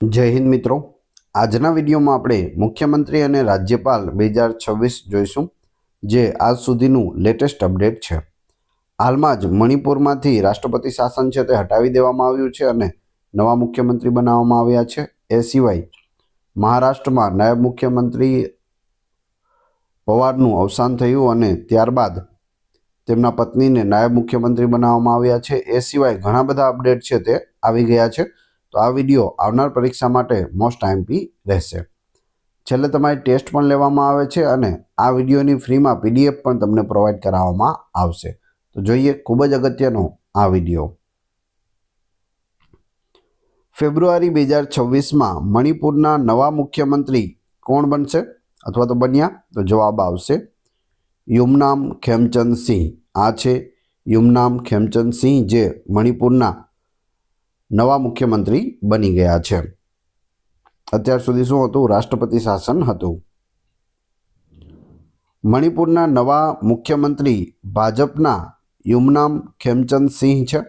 જય હિન્દ મિત્રો। આજના વિડીયોમાં આપણે મુખ્યમંત્રી અને રાજ્યપાલ 2026 જોઈશું, જે આજ સુધીનું લેટેસ્ટ અપડેટ છે। હાલમાં જ મણિપુરમાંથી રાષ્ટ્રપતિ શાસન છે તે હટાવી દેવામાં આવ્યું છે અને નવા મુખ્યમંત્રી બનાવવામાં આવ્યા છે। એ સિવાય મહારાષ્ટ્રમાં નાયબ મુખ્યમંત્રી પવારનું અવસાન થયું અને ત્યારબાદ તેમના પત્નીને નાયબ મુખ્યમંત્રી બનાવવામાં આવ્યા છે। એ સિવાય ઘણા બધા અપડેટ છે તે આવી ગયા છે। તો આ વિડીયો આવનાર પરીક્ષા માટે મોસ્ટ આઈએમપી રહેશે। છેલ્લે તમારી ટેસ્ટ પણ લેવામાં આવે છે અને આ વિડીયોની ફ્રીમાં પીડીએફ પણ તમને પ્રોવાઈડ કરાવવામાં આવશે। તો જોઈએ ખૂબ જ અગત્યનો આ વિડીયો। ફેબ્રુઆરી 2026માં મણિપુરના નવા મુખ્યમંત્રી કોણ બનશે અથવા તો બન્યા? તો જવાબ આવશે યુમનામ ખેમચંદ સિંહ। આ છે યુમનામ ખેમચંદ સિંહ, જે મણિપુરના નવા મુખ્યમંત્રી બની ગયા છે। અત્યાર સુધી શું હતું? રાષ્ટ્રપતિ શાસન હતું। મણિપુરના નવા મુખ્યમંત્રી ભાજપના યુમનામ ખેમચંદ સિંહ છે।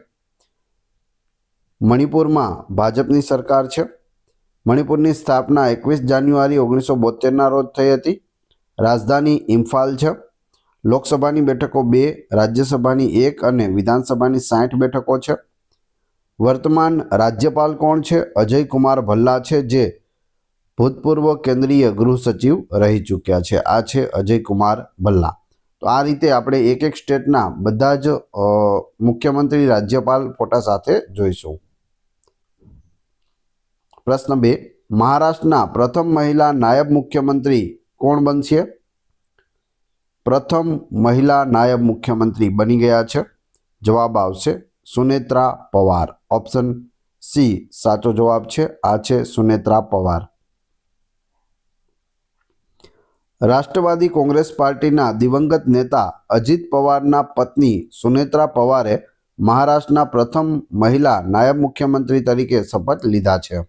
મણિપુરમાં ભાજપની સરકાર છે। મણિપુરની સ્થાપના 21 જાન્યુઆરી 1972ના રોજ થઈ હતી। રાજધાની ઇમ્ફાલ છે। લોકસભાની બેઠકો 2, રાજ્યસભાની 1 અને વિધાનસભાની 60 બેઠકો છે। વર્તમાન રાજ્યપાલ કોણ છે? અજય કુમાર ભલ્લા છે, જે ભૂતપૂર્વ કેન્દ્રીય ગૃહ સચિવ રહી ચૂક્યા છે। આ છે અજય કુમાર ભલ્લા। તો આ રીતે આપણે એક એક સ્ટેટના બધા જ મુખ્યમંત્રી રાજ્યપાલ ફોટા સાથે જોઈશું। પ્રશ્ન 2, મહારાષ્ટ્રના પ્રથમ મહિલા નાયબ મુખ્યમંત્રી કોણ બનશે? પ્રથમ મહિલા નાયબ મુખ્યમંત્રી બની ગયા છે। જવાબ આવશે સુનેત્રા પવાર। ઓપ્શન સી સાચો જવાબ છે। આ છે સુનેત્રા પવાર। રાષ્ટ્રવાદી કોંગ્રેસ પાર્ટીના દિવંગત નેતા અજીત પવારના પત્ની સુનેત્રા પવારે મહારાષ્ટ્રના પ્રથમ મહિલા નાયબ મુખ્યમંત્રી તરીકે શપથ લીધા છે।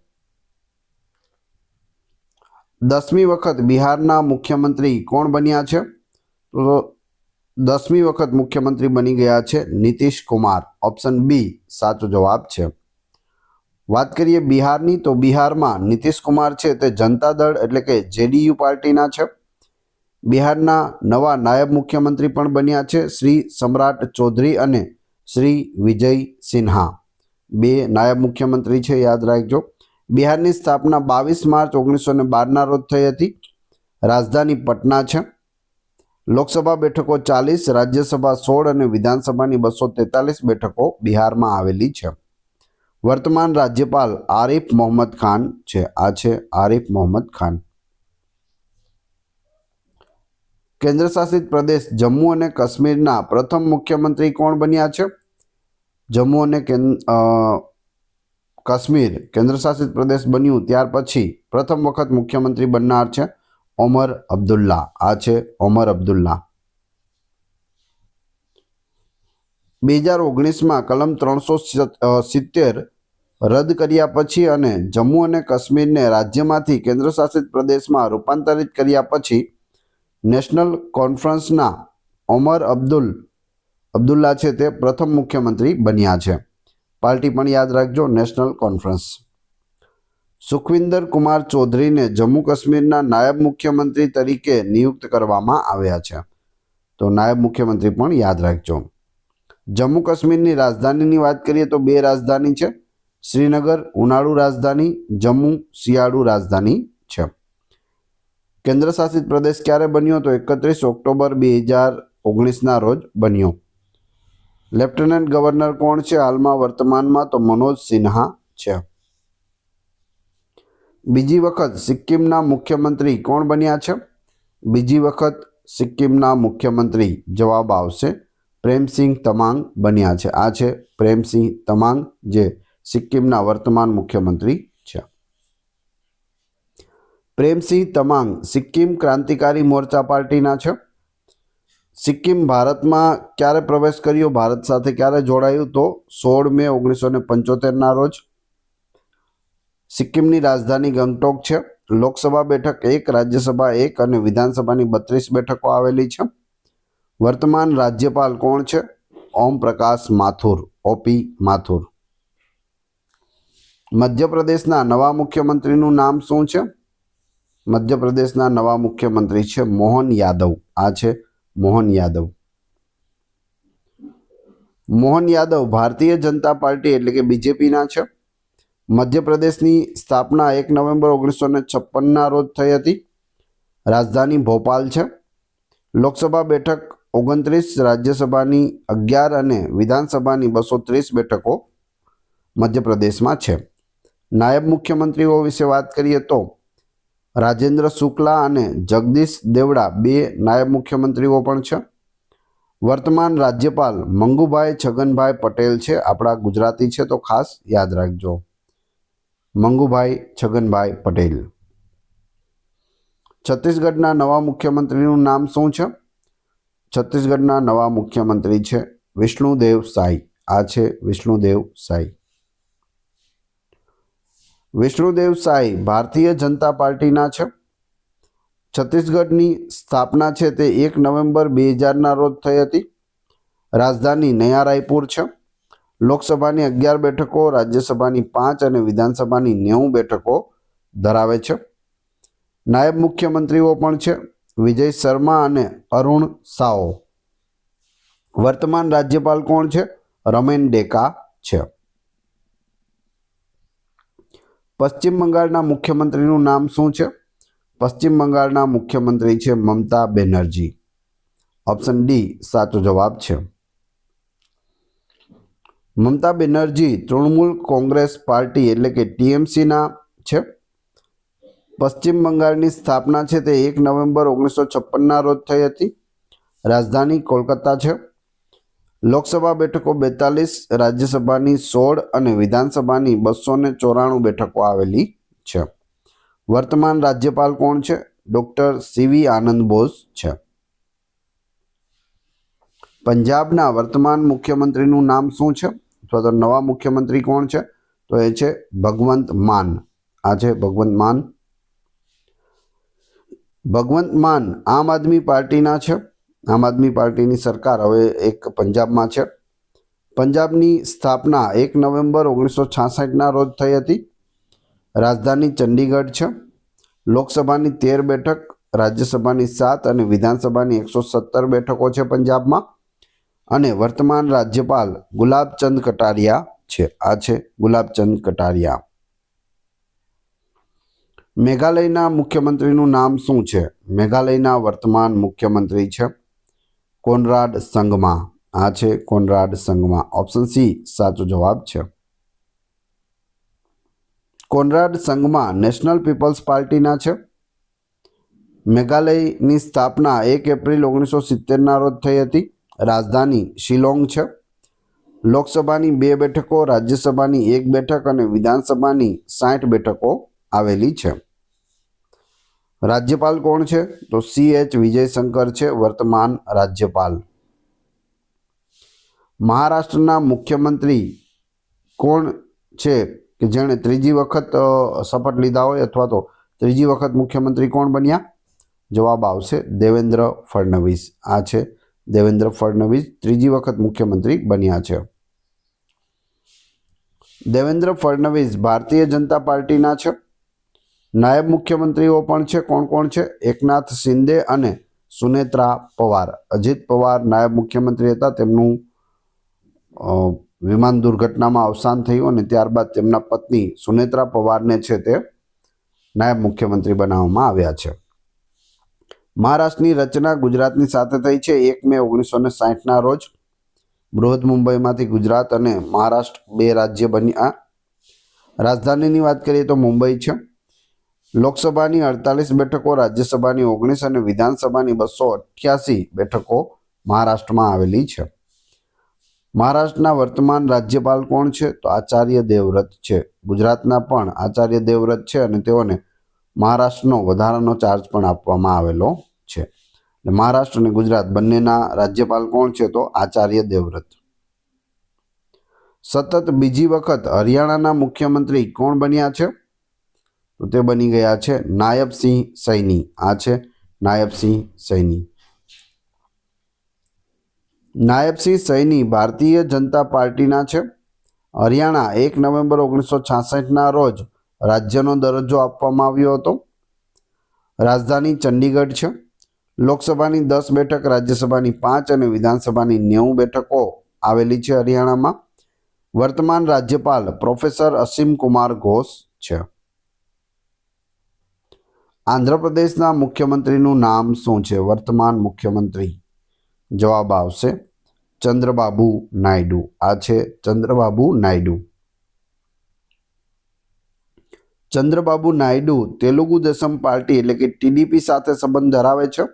10મી વખત બિહારના મુખ્યમંત્રી કોણ બન્યા છે? તો 10મી વખત મુખ્યમંત્રી બની ગયા છે નીતિશ કુમાર। ઓપ્શન બી સાચો જવાબ છે। વાત કરીએ બિહારની, તો બિહારમાં નીતિશ કુમાર છે તે જનતા દળ એટલે કે જેડીયુ પાર્ટીના છે। બિહારના નવા નાયબ મુખ્યમંત્રી પણ બન્યા છે શ્રી સમ્રાટ ચૌધરી અને શ્રી વિજય સિન્હા। 2 નાયબ મુખ્યમંત્રી છે, યાદ રાખજો। બિહારની સ્થાપના 22 માર્ચ 1912ના રોજ થઈ હતી। રાજધાની પટના છે। લોકસભા બેઠકો 40, રાજ્યસભા 16 અને વિધાનસભાની 243 બેઠકો બિહારમાં આવેલી છે। વર્તમાન રાજ્યપાલ આરિફ મોહમ્મદ ખાન છે। આ છે આરિફ મોહમ્મદ ખાન। કેન્દ્રશાસિત પ્રદેશ જમ્મુ અને કાશ્મીરના પ્રથમ મુખ્યમંત્રી કોણ બન્યા છે? જમ્મુ અને કાશ્મીર કેન્દ્રશાસિત પ્રદેશ બન્યું ત્યાર પછી પ્રથમ વખત મુખ્યમંત્રી બનનાર છે ઓમર અબ્દુલ્લા। આ છે ઓમર અબ્દુલ્લા। 2019માં કલમ 370 રદ કર્યા પછી અને જમ્મુ અને કાશ્મીરને રાજ્યમાંથી કેન્દ્રશાસિત પ્રદેશમાં રૂપાંતરિત કર્યા પછી નેશનલ કોન્ફરન્સના ઓમર અબ્દુલ્લા છે તે પ્રથમ મુખ્યમંત્રી બન્યા છે। પાર્ટી પણ યાદ રાખજો, નેશનલ કોન્ફરન્સ। સુખવિન્દર કુમાર ચૌધરીને જમ્મુ કાશ્મીરના નાયબ મુખ્યમંત્રી તરીકે નિયુક્ત કરવામાં આવ્યા છે। તો નાયબ મુખ્યમંત્રી પણ યાદ રાખજો। જમ્મુ કાશ્મીરની રાજધાનીની વાત કરીએ તો 2 રાજધાની છે, શ્રીનગર ઉનાળુ રાજધાની, જમ્મુ શિયાળુ રાજધાની છે। કેન્દ્રશાસિત પ્રદેશ ક્યારે બન્યો? તો 31 ઓક્ટોબર 2019ના રોજ બન્યો। લેફ્ટનન્ટ ગવર્નર કોણ છે હાલમાં વર્તમાનમાં? તો મનોજ સિન્હા છે। બીજી વખત સિક્કિમના મુખ્યમંત્રી કોણ બન્યા છે? બીજી વખત સિક્કિમના મુખ્યમંત્રી જવાબ આવશે પ્રેમસિંહ તમાંગ બન્યા છે। આ છે પ્રેમસિંહ તમાંગ, જે સિક્કિમના વર્તમાન મુખ્યમંત્રી છે। પ્રેમસિંહ તમાંગ સિક્કિમ ક્રાંતિકારી મોરચા પાર્ટીના છે। સિક્કિમ ભારતમાં ક્યારે પ્રવેશ કર્યો, ભારત સાથે ક્યારે જોડાયું? તો 16 મે 1975ના રોજ। સિક્કિમની રાજધાની ગંગટોક છે। લોકસભા બેઠક 1, રાજ્યસભા 1 અને વિધાનસભાની 32 બેઠકો આવેલી છે। વર્તમાન રાજ્યપાલ કોણ છે? ઓમ પ્રકાશ માથુર, ઓપી માથુર। મધ્યપ્રદેશના નવા મુખ્યમંત્રીનું નામ શું છે? મધ્યપ્રદેશના નવા મુખ્યમંત્રી છે મોહન યાદવ. આ છે મોહન યાદવ. મોહન યાદવ ભારતીય જનતા પાર્ટી એટલે કે બીજેપીના છે. મધ્યપ્રદેશની સ્થાપના 1 નવેમ્બર 1956ના રોજ થઈ હતી. રાજધાની ભોપાલ છે. લોકસભા બેઠક 29, રાજ્યસભાની 11 અને વિધાનસભાની 230 બેઠકો મધ્યપ્રદેશમાં છે. નાયબ મુખ્યમંત્રીઓ વિશે વાત કરીએ તો રાજેન્દ્ર શુક્લા અને જગદીશ દેવડા 2 નાયબ મુખ્યમંત્રીઓ પણ છે. વર્તમાન રાજ્યપાલ મંગુભાઈ છગનભાઈ પટેલ છે. આપણા ગુજરાતી છે તો ખાસ યાદ રાખજો, મંગુભાઈ છગનભાઈ પટેલ. છત્તીસગઢના નવા મુખ્યમંત્રીનું નામ શું છે? છત્તીસગઢના નવા મુખ્યમંત્રી છે વિષ્ણુદેવ સાય. આ છે વિષ્ણુદેવ સાય. વિષ્ણુદેવ સાય ભારતીય જનતા પાર્ટીના છે. છત્તીસગઢની સ્થાપના છે તે 1 નવેમ્બર 2000ના રોજ થઈ હતી. રાજધાની નયા રાયપુર છે. લોકસભાની 11 બેઠકો, રાજ્યસભાની 5 અને વિધાનસભાની 90 બેઠકો ધરાવે છે. નાયબ મુખ્યમંત્રીઓ પણ છે વિજય શર્મા અને અરુણ સાઓ. વર્તમાન રાજ્યપાલ કોણ છે? રમેન ડેકા છે. પશ્ચિમ બંગાળના મુખ્યમંત્રીનું નામ શું છે? પશ્ચિમ બંગાળના મુખ્યમંત્રી છે મમતા બેનર્જી. ઓપ્શન ડી સાચો જવાબ છે. મમતા બેનર્જી તૃણમૂલ કોંગ્રેસ પાર્ટી એટલે કે ટીએમસીના છે. પશ્ચિમ બંગાળની સ્થાપના છે તે 1 નવેમ્બર 1956ના રોજ થઈ હતી. રાજધાની કોલકાતા છે. લોકસભા બેઠકો 42, રાજ્યસભાની 16 અને વિધાનસભાની 294 બેઠકો આવેલી છે. વર્તમાન રાજ્યપાલ કોણ છે? ડૉક્ટર સીવી આનંદ બોઝ છે. પંજાબના વર્તમાન મુખ્યમંત્રીનું નામ શું છે? અથવા તો નવા મુખ્યમંત્રી કોણ છે? તો એ છે ભગવંત માન. આ છે ભગવંત માન. ભગવંત માન આમ આદમી પાર્ટીના છે. આમ આદમી પાર્ટીની સરકાર હવે એક પંજાબમાં છે. પંજાબની સ્થાપના 1 નવેમ્બર 1966ના રોજ થઈ હતી. રાજધાની ચંડીગઢ છે. લોકસભાની 13 બેઠક, રાજ્યસભાની 7 અને વિધાનસભાની 117 બેઠકો છે પંજાબમાં. અને વર્તમાન રાજ્યપાલ ગુલાબચંદ કટારિયા છે. આ છે ગુલાબચંદ કટારિયા. મેઘાલયના મુખ્યમંત્રીનું નામ શું છે? મેઘાલયના વર્તમાન મુખ્યમંત્રી છે કોનરાડ સંગમા. આ છે કોનરાડ સંગમા. ઓપ્શન સી સાચો જવાબ છે. કોનરાડ સંગમા નેશનલ પીપલ્સ પાર્ટીના છે. મેઘાલયની સ્થાપના 1 એપ્રિલ 1970ના રોજ થઈ હતી. રાજધાની શિલોંગ છે. લોકસભાની 2 બેઠકો, રાજ્યસભાની 1 બેઠક અને વિધાનસભાની 60 બેઠકો આવેલી છે. રાજ્યપાલ કોણ છે? તો CH વિજયશંકર છે વર્તમાન રાજ્યપાલ. મહારાષ્ટ્રના મુખ્યમંત્રી કોણ છે કે જેણે 3જી વખત શપથ લીધા હોય અથવા તો 3જી વખત મુખ્યમંત્રી કોણ બન્યા? જવાબ આવશે દેવેન્દ્ર ફડણવીસ. આ છે દેવેન્દ્ર ફડણવીસ 3જી વખત મુખ્યમંત્રી બન્યા છે. દેવેન્દ્ર ફડણવીસ ભારતીય જનતા પાર્ટીના છે. નાયબ મુખ્યમંત્રીઓ પણ છે. કોણ કોણ છે? એકનાથ શિંદે અને સુનેત્રા પવાર. અજીત પવાર નાયબ મુખ્યમંત્રી હતા. તેમનું વિમાન દુર્ઘટનામાં અવસાન થયું અને ત્યારબાદ તેમના પત્ની સુનેત્રા પવારને છે તે નાયબ મુખ્યમંત્રી બનાવવામાં આવ્યા છે. મહારાષ્ટ્રની રચના ગુજરાતની સાથે થઈ છે 1 મે 1960ના રોજ. બૃહદ મુંબઈમાંથી ગુજરાત અને મહારાષ્ટ્ર 2 રાજ્ય બન્યા. રાજધાનીની વાત કરીએ તો મુંબઈ છે. લોકસભાની 48 બેઠકો, રાજ્યસભાની 19 અને વિધાનસભાની 288 બેઠકો મહારાષ્ટ્રમાં આવેલી છે. મહારાષ્ટ્રના વર્તમાન રાજ્યપાલ કોણ છે? તો આચાર્ય દેવવ્રત છે. ગુજરાતના પણ આચાર્ય દેવવ્રત છે અને તેઓને મહારાષ્ટ્રનો વધારાનો ચાર્જ પણ આપવામાં આવેલો છે. મહારાષ્ટ્ર અને ગુજરાત બંનેના રાજ્યપાલ કોણ છે? તો આચાર્ય દેવવ્રત. સતત બીજી વખત હરિયાણાના મુખ્યમંત્રી કોણ બન્યા છે? તો તે બની ગયા છે નાયબસિંહ સૈની. આ છે નાયબસિંહ સૈની. નાયબસિંહ સૈની ભારતીય જનતા પાર્ટીના છે હરિયાણા 1 નવેમ્બર 1966ના રોજ રાજ્યનો દરજ્જો આપવામાં આવ્યો હતો. રાજધાની ચંડીગઢ છે. લોકસભાની 10 બેઠક, રાજ્યસભાની 5 અને વિધાનસભાની 90 બેઠકો આવેલી છે હરિયાણામાં. વર્તમાન રાજ્યપાલ પ્રોફેસર અસીમ કુમાર ઘોષ છે. આંધ્રપ્રદેશના મુખ્યમંત્રીનું નામ શું છે? વર્તમાન મુખ્યમંત્રી. જવાબ આવશે ચંદ્રબાબુ નાયડુ. આ છે ચંદ્રબાબુ નાયડુ. ચંદ્રબાબુ નાયડુ તેલુગુ દેશમ પાર્ટી એટલે કે ટીડીપી સાથે સંબંધ ધરાવે છે.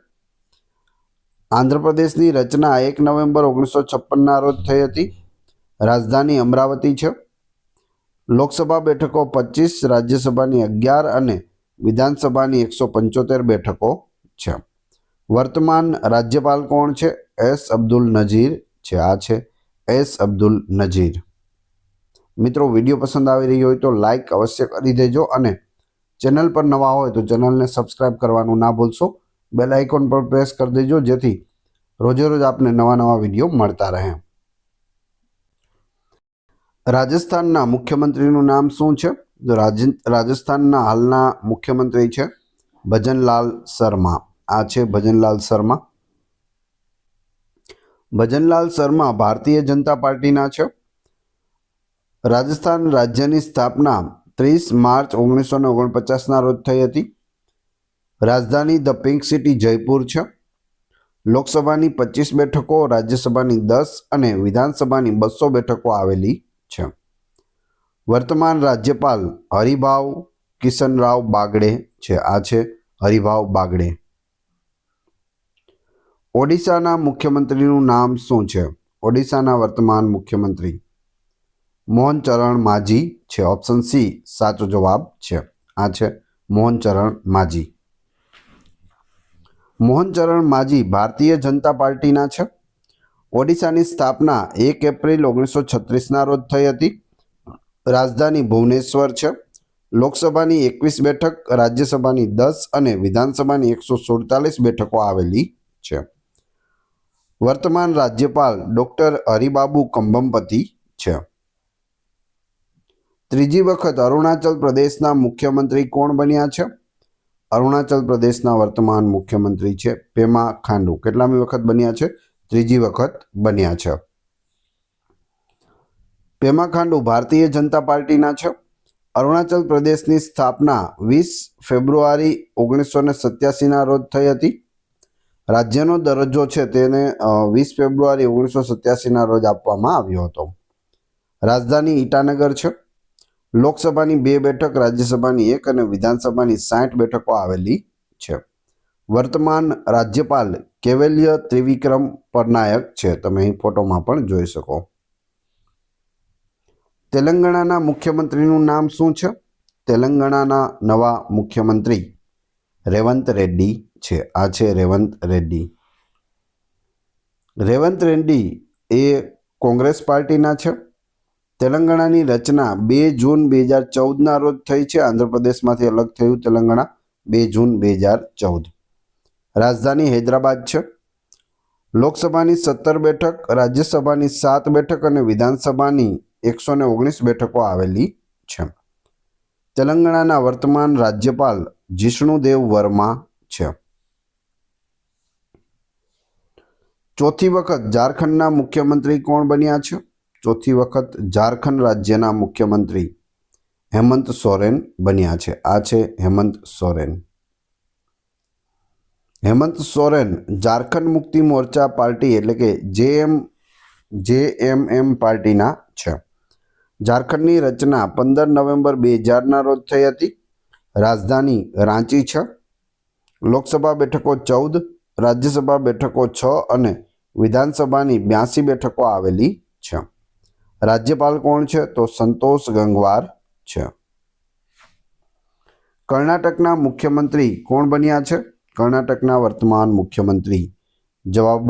આંધ્રપ્રદેશની રચના 1 નવેમ્બર 1956ના રોજ થઈ હતી. રાજધાની અમરાવતી છે. લોકસભા બેઠકો 25, રાજ્યસભાની 11 અને વિધાનસભાની 175 બેઠકો છે. વર્તમાન રાજ્યપાલ કોણ છે? એસ અબ્દુલ નજીર છે. આ છે એસ અબ્દુલ નજીર. મિત્રો, વિડીયો પસંદ આવી રહ્યો હોય તો લાઈક અવશ્ય કરી દેજો અને ચેનલ પર નવા હોય તો ચેનલને સબસ્ક્રાઈબ કરવાનું ના ભૂલશો. બેલ આઇકોન પર પ્રેસ કરી દેજો જેથી રોજે રોજ આપને નવા નવા વિડીયો મળતા રહે. રાજસ્થાનના મુખ્યમંત્રીનું નામ શું છે? તો રાજસ્થાનના હાલના મુખ્યમંત્રી છે ભજનલાલ શર્મા. આ છે ભજનલાલ શર્મા. ભજનલાલ શર્મા ભારતીય જનતા પાર્ટીના છે. રાજસ્થાન રાજ્યની સ્થાપના 30 માર્ચ 1949ના રોજ થઈ હતી. રાજધાની ધ પિંક સિટી જયપુર છે. લોકસભાની 25 બેઠકો, રાજ્યસભાની 10 અને વિધાનસભાની 200 બેઠકો આવેલી છે. વર્તમાન રાજ્યપાલ હરિભાવ કિશનરાવ બાગડે છે. આ છે હરિભાવ બાગડે. ઓડિશાના મુખ્યમંત્રીનું નામ શું છે? ઓડિશાના વર્તમાન મુખ્યમંત્રી મોહન ચરણ માઝી છે. ઓપ્શન સી સાચો જવાબ છે. આ છે મોહન ચરણ માઝી. મોહન ચરણ માઝી ભારતીય જનતા પાર્ટીના છે. ઓડિશાની સ્થાપના 1 એપ્રિલ 1936ના રોજ થઈ હતી. રાજધાની ભુવનેશ્વર છે. લોકસભાની 21 બેઠક, રાજ્યસભાની 10 અને વિધાનસભાની 147 બેઠકો આવેલી છે. વર્તમાન રાજ્યપાલ ડોક્ટર હરિબાબુ કંભમપતિ છે. ત્રીજી વખત અરુણાચલ પ્રદેશના મુખ્યમંત્રી કોણ બન્યા છે? અરુણાચલ પ્રદેશના વર્તમાન મુખ્યમંત્રી છે પેમા ખાંડુ. કેટલામી વખત બન્યા છે? ત્રીજી વખત બન્યા છે. પેમા ખાંડુ ભારતીય જનતા પાર્ટીના છે. અરુણાચલ પ્રદેશની સ્થાપના 20 ફેબ્રુઆરી 1987ના રોજ થઈ હતી. રાજ્યનો દરજ્જો છે તેને 20 ફેબ્રુઆરી 1987ના રોજ આપવામાં આવ્યો હતો. રાજધાની ઈટાનગર છે. લોકસભાની 2 બેઠક, રાજ્યસભાની 1 અને વિધાનસભાની 60 બેઠકો આવેલી છે. વર્તમાન રાજ્યપાલ કેવલ્ય ત્રિવિક્રમ પરનાયક છે. તમે અહીં ફોટોમાં પણ જોઈ શકો. તેલંગાણાના મુખ્યમંત્રીનું નામ શું છે? તેલંગાણાના નવા મુખ્યમંત્રી રેવંત રેડ્ડી છે. આ છે રેવંત રેડ્ડી. રેવંત રેડ્ડી એ કોંગ્રેસ પાર્ટીના છે. તેલંગાણાની રચના 2 જૂન 2014ના રોજ થઈ છે. આંધ્રપ્રદેશમાંથી અલગ થયું તેલંગાણા 2 જૂન 2014. રાજધાની હૈદરાબાદ છે. લોકસભાની 17 બેઠક, રાજ્યસભાની 7 બેઠક અને વિધાનસભાની 119 બેઠકો આવેલી છે. તેલંગાણાના વર્તમાન રાજ્યપાલ જિષ્ણુદેવ વર્મા છે. ચોથી વખત ઝારખંડના મુખ્યમંત્રી કોણ બન્યા છે? ચોથી વખત ઝારખંડ રાજ્યના મુખ્યમંત્રી હેમંત સોરેન બન્યા છે. આ છે હેમંત સોરેન. હેમંત સોરેન ઝારખંડ મુક્તિ મોરચા પાર્ટી એટલે કે જેએમએમ પાર્ટીના છે. ઝારખંડની રચના 15 નવેમ્બર 2000ના રોજ થઈ હતી. રાજધાની રાંચી છે. લોકસભા બેઠકો 14, રાજ્યસભા બેઠકો 6 અને વિધાનસભાની 82 બેઠકો આવેલી છે. રાજ્યપાલ કોણ છે? તો સંતોષ ગંગવાર છે. કર્ણાટકના મુખ્યમંત્રી કોણ બન્યા છે? કર્ણાટકના વર્તમાન મુખ્યમંત્રી જવાબ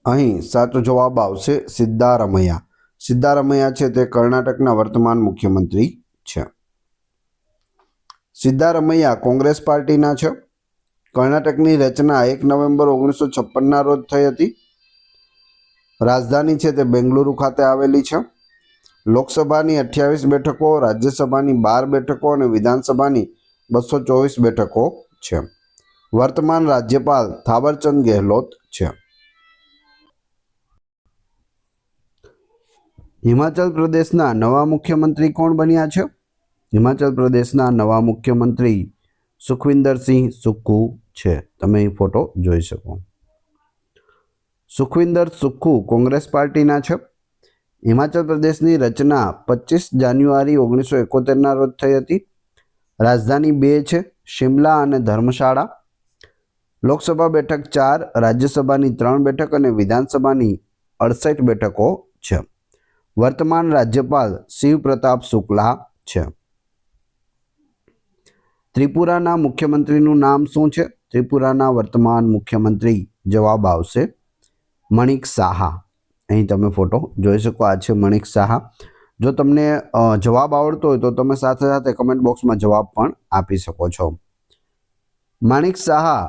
અહીં સાચો જવાબ આવશે સિદ્ધારમૈયા. સિદ્ધારમૈયા છે તે કર્ણાટકના વર્તમાન મુખ્યમંત્રી છે. સિદ્ધારમૈયા કોંગ્રેસ પાર્ટીના છે. કર્ણાટકની રચના 1 નવેમ્બર 1956ના રોજ થઈ હતી. રાજધાની છે તે બેંગલુરુ ખાતે આવેલી છે. લોકસભાની 28 બેઠકો, રાજ્યસભાની 12 બેઠકો અને વિધાનસભાની 224 બેઠકો છે. વર્તમાન રાજ્યપાલ થાવરચંદ ગેહલોત છે. હિમાચલ પ્રદેશના નવા મુખ્યમંત્રી કોણ બન્યા છે? હિમાચલ પ્રદેશના નવા મુખ્યમંત્રી સુખવિન્દરસિંહ સુક્ખુ છે. તમે અહીં ફોટો જોઈ શકો. સુખવિન્દર સુક્ખુ કોંગ્રેસ પાર્ટીના છે. હિમાચલ પ્રદેશની રચના 25 જાન્યુઆરી 1971ના રોજ થઈ હતી. રાજધાની 2 છે, શિમલા અને ધર્મશાળા. લોકસભા બેઠક 4, રાજ્યસભાની 3 બેઠક અને વિધાનસભાની 68 બેઠકો છે. વર્તમાન રાજ્યપાલ શિવ પ્રતાપ શુક્લા છે. ત્રિપુરાના મુખ્યમંત્રીનું નામ શું છે? ત્રિપુરાના વર્તમાન મુખ્યમંત્રી, જવાબ આવશે મણિક સાહા. અહીં તમે ફોટો જોઈ શકો. આ છે મણિક સાહા. જો તમને જવાબ આવડતો હોય તો તમે સાથે સાથે કમેન્ટ બોક્સમાં જવાબ પણ આપી શકો છો. માણિક સાહા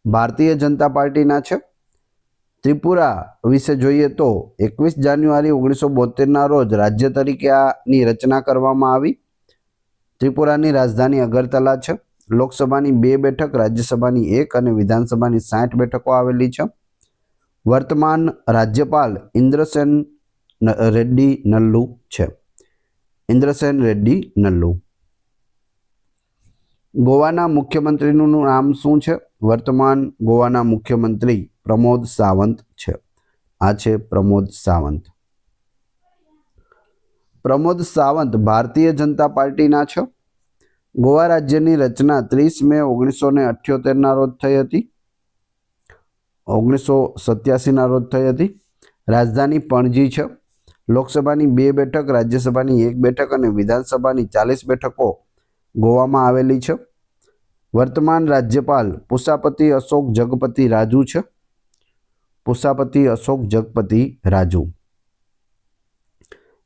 ભારતીય જનતા પાર્ટીના છે. ત્રિપુરા વિશે જોઈએ તો 21 જાન્યુઆરી 1972ના રોજ રાજ્ય તરીકેની રચના કરવામાં આવી. ત્રિપુરાની રાજધાની અગરતલા છે. લોકસભાની 2 બેઠક, રાજ્યસભાની 1 અને વિધાનસભાની 60 બેઠકો આવેલી છે. વર્તમાન રાજ્યપાલ ઇન્દ્રસેન રેડ્ડી નલ્લુ છે. ઇન્દ્રસેન રેડ્ડી નલ્લુ. ગોવાના મુખ્યમંત્રીનું નામ શું છે? વર્તમાન ગોવાના મુખ્યમંત્રી પ્રમોદ સાવંત છે. આ છે પ્રમોદ સાવંત. પ્રમોદ સાવંત ભારતીય જનતા પાર્ટીના છે. ગોવા રાજ્યની રચના 30 મે 1978ના રોજ થઈ હતી. 1987ના રોજ થઈ હતી. રાજધાની પણજી છે. લોકસભાની 2 બેઠક, રાજ્યસભાની 1 બેઠક અને વિધાનસભાની 40 બેઠકો ગોવામાં આવેલી છે. વર્તમાન રાજ્યપાલ પુષાપતિ અશોક જગપતિ રાજુ છે. પુષાપતિ અશોક જગપતિ રાજુ.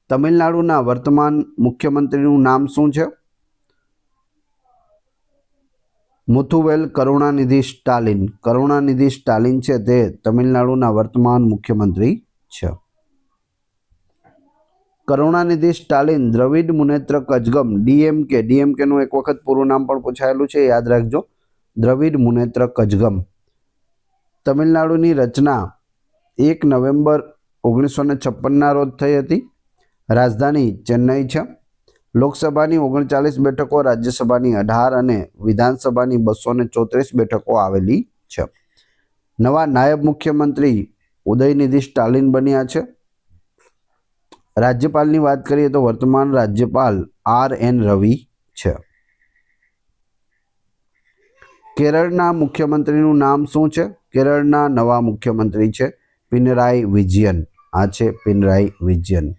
તમિલનાડુના વર્તમાન મુખ્યમંત્રીનું નામ શું છે? મુથુવેલ કરુણાનિધિ સ્ટાલિન. કરુણાનિધિ સ્ટાલિન છે તે તમિલનાડુના વર્તમાન મુખ્યમંત્રી છે. કરુણાનિધિ સ્ટાલિન દ્રવિડ મુનેત્ર કજગમ ડીએમકેનું એક વખત પૂરું નામ પણ પૂછાયેલું છે, યાદ રાખજો. દ્રવિડ મુનેત્ર કજગમ. તમિલનાડુની રચના 1 નવેમ્બર 1956ના રોજ થઈ હતી. રાજધાની ચેન્નઈ છે. લોકસભાની 39 બેઠકો, રાજ્યસભાની 18 અને વિધાનસભાની 234 બેઠકો આવેલી છે. નવા નાયબ મુખ્યમંત્રી ઉદયનિધિ સ્ટાલિન બન્યા છે. રાજ્યપાલની વાત કરીએ તો વર્તમાન રાજ્યપાલ RN રવિ છે. કેરળના મુખ્યમંત્રીનું નામ શું છે? કેરળના નવા મુખ્યમંત્રી છે પિનરાઈ વિજયન. આ છે પિનરાઈ વિજયન.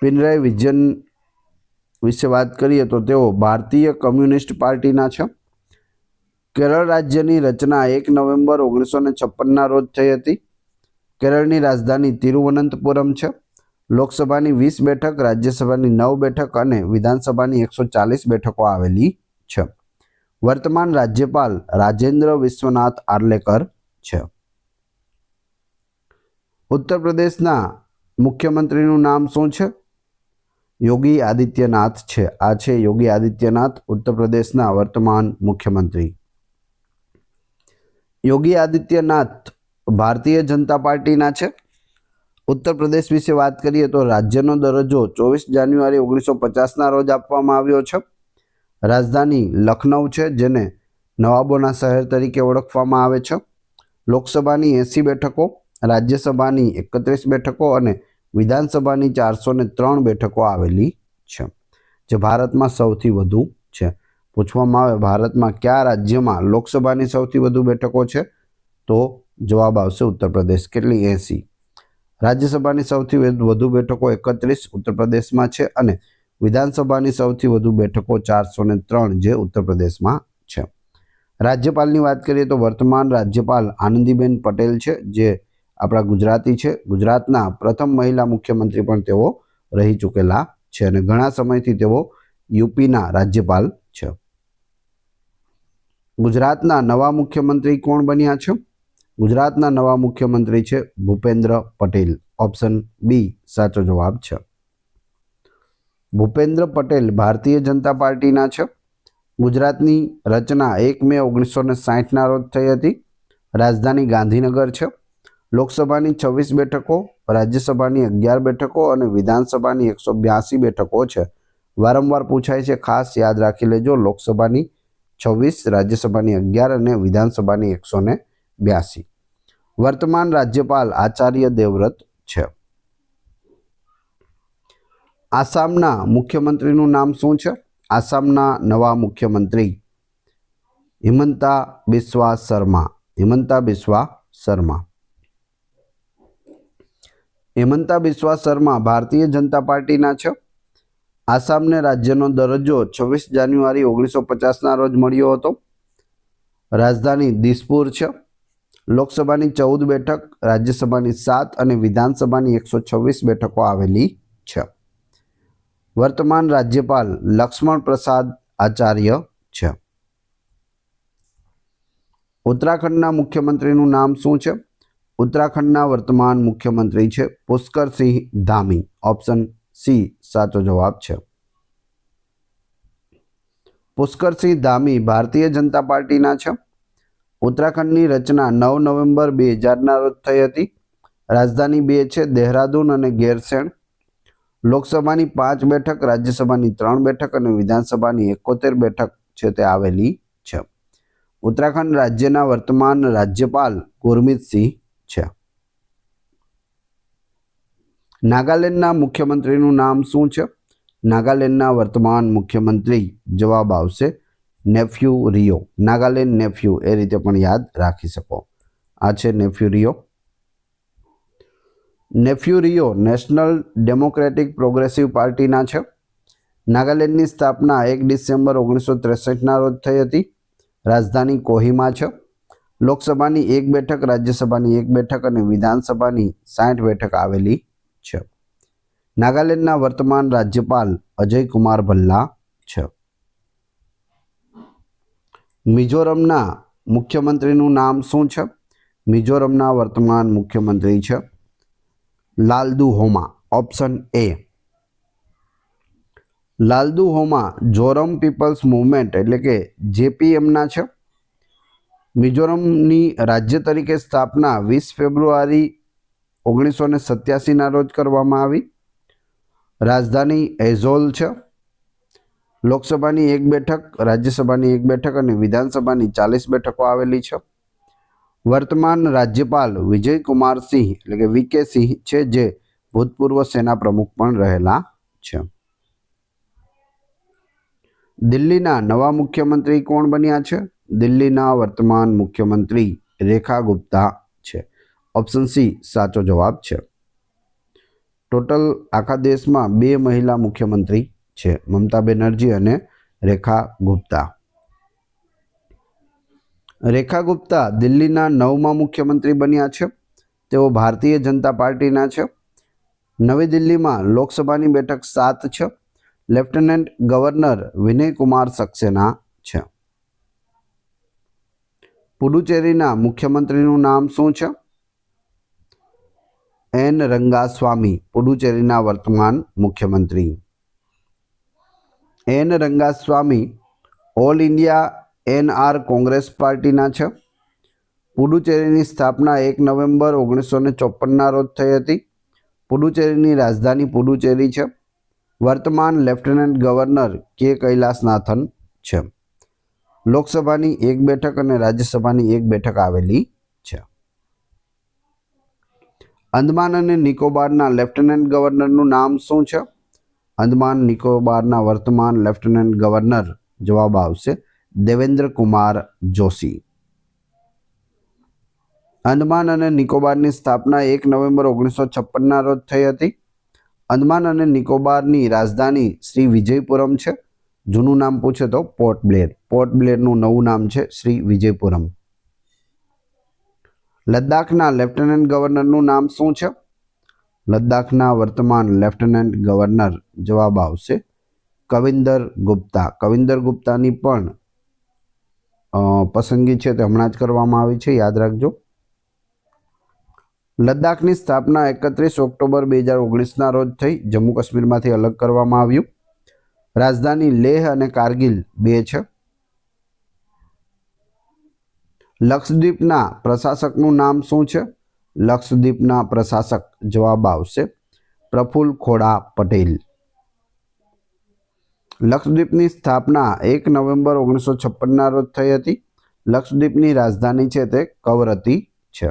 પિનરાઈ વિજયન વિશે વાત કરીએ તો તેઓ ભારતીય કમ્યુનિસ્ટ પાર્ટીના છે. કેરળ રાજ્યની રચના 1 નવેમ્બર 1956ના રોજ થઈ હતી. કેરળની રાજધાની તિરુવનંતપુરમ છે. લોકસભાની 20 બેઠક, રાજ્યસભાની 9 બેઠક અને વિધાનસભાની 140 બેઠકો આવેલી છે. વર્તમાન રાજ્યપાલ રાજેન્દ્ર વિશ્વનાથ આર્લેકર છે. ઉત્તર પ્રદેશના મુખ્યમંત્રીનું નામ શું છે? યોગી આદિત્યનાથ છે. આ છે યોગી આદિત્યનાથ, ઉત્તર પ્રદેશના વર્તમાન મુખ્યમંત્રી. યોગી આદિત્યનાથ ભારતીય જનતા પાર્ટીના છે. ઉત્તર પ્રદેશ વિશે વાત કરીએ તો રાજ્યનો દરજ્જો 24 જાન્યુઆરી 1950ના રોજ આપવામાં આવ્યો છે. રાજધાની લખનઉ છે, જેને નવાબોના શહેર તરીકે ઓળખવામાં આવે છે. લોકસભાની 80 બેઠકો, રાજ્યસભાની 31 બેઠકો અને વિધાનસભાની 403 બેઠકો આવેલી છે, જે ભારતમાં સૌથી વધુ છે. પૂછવામાં આવે ભારતમાં કયા રાજ્યમાં લોકસભાની સૌથી વધુ બેઠકો છે, તો જવાબ આવશે ઉત્તર પ્રદેશ. કેટલી? 80. રાજ્યસભાની સૌથી વધુ બેઠકો 31 ઉત્તર પ્રદેશમાં છે અને વિધાનસભાની સૌથી વધુ બેઠકો 403 જે ઉત્તર પ્રદેશમાં છે. રાજ્યપાલની વાત કરીએ તો વર્તમાન રાજ્યપાલ આનંદીબેન પટેલ છે, જે આપણા ગુજરાતી છે. ગુજરાતના પ્રથમ મહિલા મુખ્યમંત્રી પણ તેઓ રહી ચૂકેલા છે અને ઘણા સમયથી તેઓ યુપીના રાજ્યપાલ છે. ગુજરાતના નવા મુખ્યમંત્રી કોણ બન્યા છે? ગુજરાતના નવા મુખ્યમંત્રી છે ભૂપેન્દ્ર પટેલ. ઓપ્શન બી સાચો જવાબ છે. ભૂપેન્દ્ર પટેલ ભારતીય જનતા પાર્ટીના છે. ગુજરાતની રચના 1 મે 1960ના રોજ થઈ હતી. રાજધાની ગાંધીનગર છે. લોકસભાની 26 બેઠકો, રાજ્યસભાની 11 બેઠકો અને વિધાનસભાની 182 બેઠકો છે. વારંવાર પૂછાય છે, ખાસ યાદ રાખી લેજો. લોકસભાની 26, રાજ્યસભાની 11 અને વિધાનસભાની 182. વર્તમાન રાજ્યપાલ આચાર્ય દેવવ્રત છે. આસામના મુખ્યમંત્રીનું નામ શું છે? આસામના નવા મુખ્યમંત્રી હિમંતા બિસ્વા શર્મા. હિમંતા બિસ્વા શર્મા. હિમંતા બિસ્વા શર્મા ભારતીય જનતા પાર્ટીના છે. આસામને રાજ્યનો દરજ્જો 26 જાન્યુઆરી 1950ના રોજ મળ્યો હતો. રાજધાની દિસપુર છે. લોકસભાની 14 બેઠક, રાજ્યસભાની 7 અને વિધાનસભાની 126 બેઠકો આવેલી છે. વર્તમાન રાજ્યપાલ લક્ષ્મણ પ્રસાદ આચાર્ય છે. ઉત્તરાખંડના મુખ્યમંત્રીનું નામ શું છે? ઉત્તરાખંડના વર્તમાન મુખ્યમંત્રી છે પુષ્કરસિંહ ધામી. ઓપ્શન સી સાચો જવાબ છે. પુષ્કરસિંહ ધામી ભારતીય જનતા પાર્ટીના છે. ઉત્તરાખંડની રચના 9 નવેમ્બર 2000ના રોજ થઈ હતી. રાજધાની 2 છે દહેરાદૂન અને ગેરસેણ. લોકસભાની 5 બેઠક, રાજ્યસભાની 3 બેઠક અને વિધાનસભાની 71 બેઠક છે તે આવેલી છે. ઉત્તરાખંડ રાજ્યના વર્તમાન રાજ્યપાલ ગુરમીતસિંહ છે. નાગાલેન્ડના મુખ્યમંત્રીનું નામ શું છે? નાગાલેન્ડના વર્તમાન મુખ્યમંત્રી જવાબ આવશે નેફ્યુ રિયો. નાગાલેન્ડ નેફ્યુ એ રીતે પણ યાદ રાખી શકો. આ છે nephew Rio. Nephew Rio national democratic progressive પાર્ટીના છે. નાગાલેન્ડની સ્થાપના 1 ડિસેમ્બર 1963ના રોજ થઈ હતી. રાજધાની કોહિમા છે. લોકસભાની 1 બેઠક, રાજ્યસભાની 1 બેઠક અને વિધાનસભાની 60 બેઠક આવેલી છે. નાગાલેન્ડના વર્તમાન રાજ્યપાલ અજય કુમાર ભલ્લા છે. મિઝોરમના મુખ્યમંત્રીનું નામ શું છે? મિઝોરમના વર્તમાન મુખ્યમંત્રી છે Lalduhoma. Option A. Lalduhoma Zoram people's movement એટલે કે જેપીએમના છે. મિઝોરમની રાજ્ય તરીકે સ્થાપના 20 ફેબ્રુઆરી 1987ના રોજ કરવામાં આવી. રાજધાની એઝોલ છે. લોકસભાની 1 બેઠક, રાજ્યસભાની 1 બેઠક અને વિધાનસભાની 40 બેઠકો આવેલી છે. વર્તમાન રાજ્યપાલ વિજય કુમાર સિંહ એટલે કે વીકે સિંહ છે, જે ભૂતપૂર્વ સેના પ્રમુખ પણ રહેલા છે. દિલ્હીના નવા મુખ્યમંત્રી કોણ બન્યા છે? દિલ્હીના વર્તમાન મુખ્યમંત્રી રેખા ગુપ્તા છે. ઓપ્શન સી સાચો જવાબ છે. ટોટલ આખા દેશમાં 2 મહિલા મુખ્યમંત્રી છે, મમતા બેનર્જી અને રેખા ગુપ્તા. રેખા ગુપ્તા દિલ્હીના 9મા મુખ્યમંત્રી બન્યા છે. તેઓ ભારતીય જનતા પાર્ટીના છે. નવી દિલ્હીમાં લોકસભાની બેઠક 7 છે. લેફ્ટનન્ટ ગવર્નર વિનય કુમાર સક્સેના છે. પુડુચેરીના મુખ્યમંત્રીનું નામ શું છે? એન રંગાસ્વામી. પુડુચેરીના વર્તમાન મુખ્યમંત્રી. N Rangaswamy all India NR Congress પાર્ટીના છે. પુડુચેરીની સ્થાપના 1 નવેમ્બર 1954ના રોજ થઈ હતી. પુડુચેરીની રાજધાની પુડુચેરી છે. વર્તમાન લેફ્ટનન્ટ ગવર્નર કે કૈલાસનાથન છે. લોકસભાની 1 બેઠક અને રાજ્યસભાની 1 બેઠક આવેલી છે. અંદમાન અને નિકોબારના લેફ્ટનન્ટ ગવર્નરનું નામ શું છે? અંદમાન નિકોબારના વર્તમાન લેફ્ટનન્ટ ગવર્નર જવાબ આવશે દેવેન્દ્ર કુમાર જોશી. અંદમાન અને નિકોબારની સ્થાપના 1 નવેમ્બર 1956ના રોજ થઈ હતી. અંદમાન અને નિકોબારની રાજધાની શ્રી વિજયપુરમ છે. જૂનું નામ પૂછે તો પોર્ટ બ્લેર. પોર્ટ બ્લેરનું નવું નામ છે શ્રી વિજયપુરમ. લદ્દાખના લેફ્ટનન્ટ ગવર્નરનું નામ શું છે? લદ્દાખના વર્તમાન લેફ્ટનન્ટ ગવર્નર જવાબ આવશે કવિન્દર ગુપ્તા. કવિન્દર ગુપ્તાની પણ પસંદગી છે તે હમણાં જ કરવામાં આવી છે, યાદ રાખજો. લદ્દાખની સ્થાપના 31 ઓક્ટોબર 2019ના રોજ થઈ. જમ્મુ કાશ્મીરમાંથી અલગ કરવામાં આવ્યું. રાજધાની લેહ અને કારગિલ 2 છે. લક્ષદ્વીપના પ્રશાસકનું નામ શું છે? લક્ષદ્વીપના પ્રશાસક જવાબ આવશે પ્રફુલ્લ ખોડા પટેલ. લક્ષદ્વીપની સ્થાપના 1 નવેમ્બર 1956ના રોજ થઈ હતી. લક્ષદ્વીપની રાજધાની છે તે કવરત્તી છે.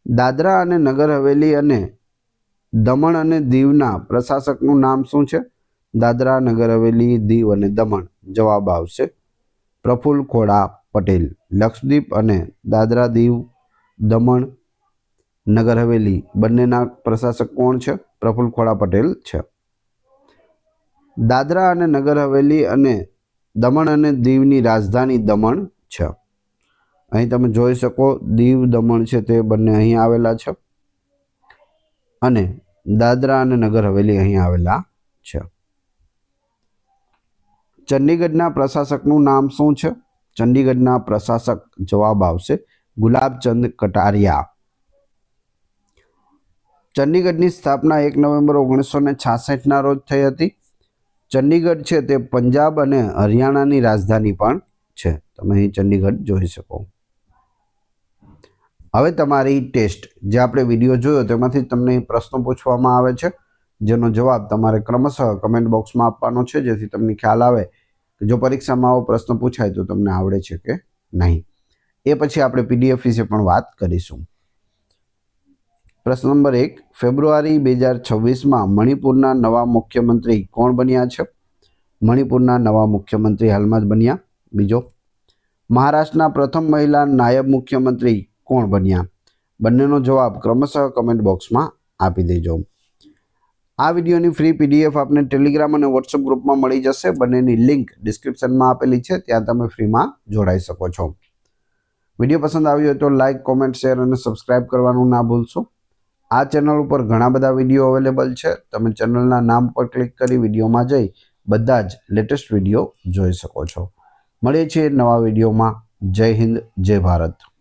દાદરા અને નગર હવેલી અને દમણ અને દીવના પ્રશાસકનું નામ શું છે? દાદરા, નગર હવેલી, દીવ અને દમણ જવાબ આવશે પ્રફુલ્લ ખોડા પટેલ. લક્ષદ્વીપ અને દાદરા, દીવ, દમણ, નગર હવેલી બંનેના પ્રશાસક કોણ છે? પ્રફુલ્લ ખોડા પટેલ છે. દાદરા અને નગર હવેલી અને દમણ અને દીવની રાજધાની દમણ છે. અહીં તમે જોઈ શકો દીવ, દમણ છે તે બંને અહીં આવેલા છે અને દાદરા અને નગર હવેલી અહીં આવેલા છે. ચંડીગઢના પ્રશાસકનું નામ શું છે? ચંડીગઢના પ્રશાસક જવાબ આવશે ગુલાબચંદ કટારિયા. ચંડીગઢની સ્થાપના 1 નવેમ્બર 1966ના રોજ થઈ હતી. ચંડીગઢ છે તે પંજાબ અને હરિયાણાની રાજધાની પણ છે. તમે અહીં ચંડીગઢ જોઈ શકો. હવે તમારી ટેસ્ટ, જે આપણે વિડીયો જોયો તેમાંથી તમને પ્રશ્નો પૂછવામાં આવે છે, જેનો જવાબ તમારે ક્રમશઃ કમેન્ટ બોક્સમાં આપવાનો છે, જેથી તમને ખ્યાલ આવે કે જો પરીક્ષામાં આવો પ્રશ્ન પૂછાય તો તમને આવડે છે કે નહીં. એ પછી આપણે પીડીએફ વિશે પણ વાત કરીશું. પ્રશ્ન નંબર 1, ફેબ્રુઆરી 2026માં મણિપુરના નવા મુખ્યમંત્રી કોણ બન્યા છે? મણિપુરના નવા મુખ્યમંત્રી હાલમાં જ બન્યા. બીજો, મહારાષ્ટ્રના પ્રથમ મહિલા નાયબ મુખ્યમંત્રી કોણ બન્યા? બંનેનો જવાબ ક્રમશઃ કમેન્ટ બોક્સમાં આપી દેજો. આ વિડીયોની ફ્રી પીડીએફ આપને ટેલિગ્રામ અને વોટ્સઅપ ગ્રુપમાં મળી જશે. બંનેની લિંક ડિસ્ક્રિપ્શનમાં આપેલી છે, ત્યાં તમે ફ્રીમાં જોડાઈ શકો છો. વિડીયો પસંદ આવ્યો હોય તો લાઇક, કોમેન્ટ, શેર અને સબસ્ક્રાઇબ કરવાનું ના ભૂલશો. આ ચેનલ ઉપર ઘણા બધા વિડીયો અવેલેબલ છે. તમે ચેનલના નામ પર ક્લિક કરી વિડીયોમાં જઈ બધા જ લેટેસ્ટ વિડીયો જોઈ શકો છો. મળીએ છીએ નવા વિડીયોમાં. જય હિન્દ, જય ભારત.